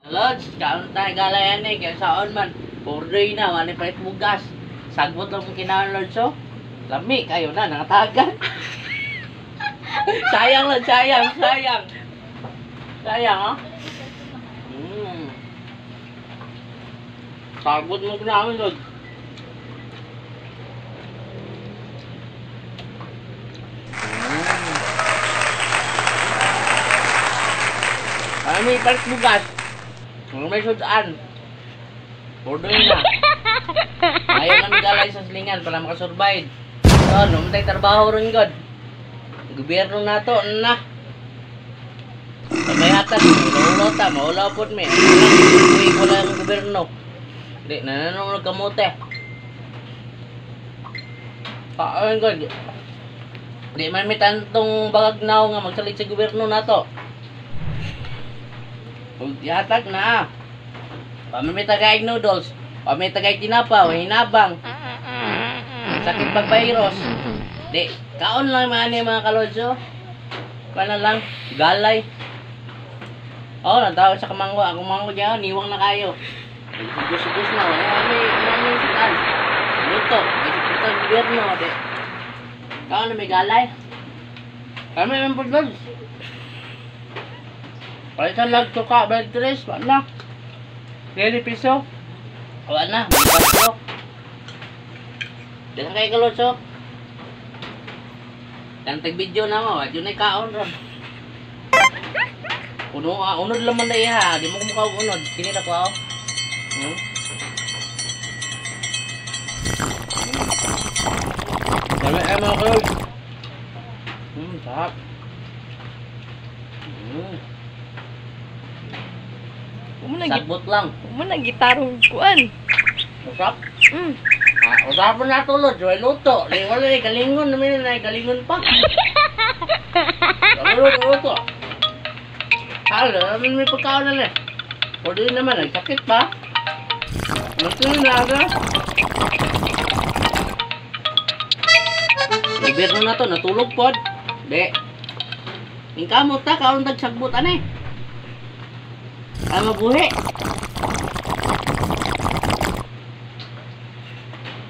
Lods, kaon tayo galayan eh, kaya saon man. Order na, wala palit bugas. Sagbot lang kung kinahon, Lods, oh. Lami, kayo na, nakatagan. Sayang, Lods, sayang. Sayang, oh. Sagbot mo namin, Lods. Ay, may palit bugas. Kung may sudan, order na. Ayaw namin galay sa silingan para makasurvive. So, namatay trabaho rin God. Gobyerno na to, na. Pagayatan, maulaw ta, maulaw po mi. Uy, wala yung gobyerno. Hindi, nananong kamote. Ayun God. Hindi man may tantong bagagnaw nga magsalit sa gobyerno na to. Yatag na. Pamay tagaig noodles. Pamay tagaig tinapa. Hinabang. Sakit pag-virus. Di. Kaon lang mga kalodyo. Paano lang. Galay. Oh, natawag sa kamanggo. Ang kamanggo dyan. Niwang na kayo. Gus-gus na. May sitan. Luto. May sitan gobyerno. Di. Kaon na may galay. Kami may pudlod. Palitan lang tuka, bedress, wala na. 20 piso. Wala na, piso. Diyan kayo kalotso. Yan tag-video na mo, yun ay kaon ron. Unod lang man na iha, di mo kumukha unod. Kinita ko ako. Dami ay mga kalot. Sarap. Sagbot lang. Mo na gitarong kuan. Usap? Usapan na tulod. Joy luto. Wala na galingon. Namin na galingon pa. Luto. Hala, namin may pagkaon na. O di naman, nagsakit pa. Magtuloy na aga. Gobyerno na to, natulog pod. Di. Yung kamot ta, kaon tagsagbot anay. Ay mabuhi.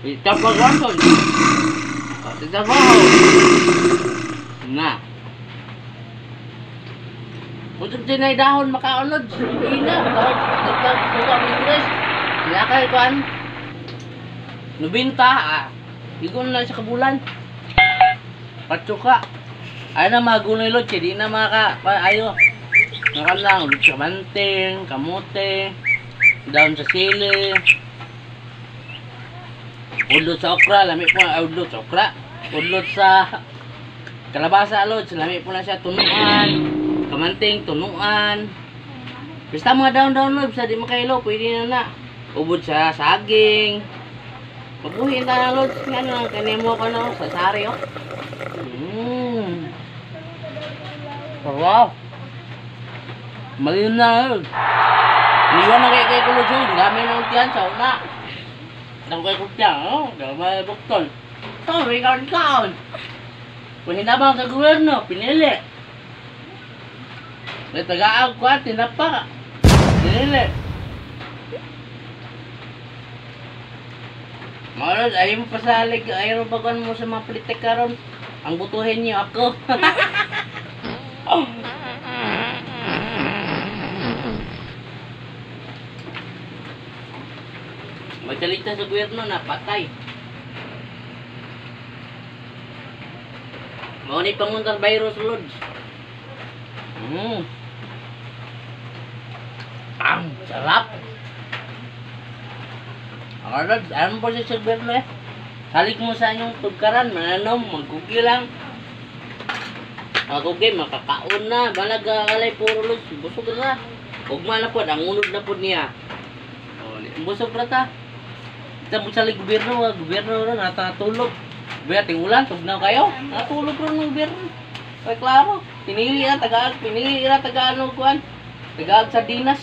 Itapaganton. Itapaho. Na. Kung tinay dahon makaunod, ina. Nagtagpuka midres. Nakay kuan. Nubinta. Igon na sa kabulan. Patsuka. Ay na magunoy lot. Di na ayo. Nakan lang, ulit sa manting, kamote, daon sa sili, udlot sa okra, lamig po na udlot sa okra, udlot sa kalabasa alod, lamig po na siya tunuan, kamanting, tunuan. Basta mga daon-daon lod, sa di makailo, pwede na. Ubod sa saging, mabuhin ka na lod, nga na, kanimo ka na, sa sari, oh. Wow! Malin na yun. Iniwan na kay Kulusyon. Dami na untiyan sa una. Nang kay Kulusyon, oh. Dami na buktol. Sorry, kaon. Kung hinabang sa gobyerno, pinili. May taga-ag ko at tinapa. Pinili. Marod, ayaw mo pasalig. Ayaw mo bagan mo sa mga politik karon. Ang butuhin niyo ako. Oh. Magsalita sa gobyerno na patay. Mau ni panguntas virus lods. Ang sarap. Lods, ano po sa gobyerno eh? Halik mo sa inyong tugkaran, mananom, magkugi lang. Magkugi, makakaon na. Balaga kalay puro lods. Busog na. Ugma na po, ang unod na po niya. Busog na ta. Kita mo sa gobyerno rin, natulog. Kaya tingulan, tugnaw kayo. Natulog rin ng gobyerno. Ay, klaro. Pinili na taga-ano kuhan. Taga-ag sa dinas.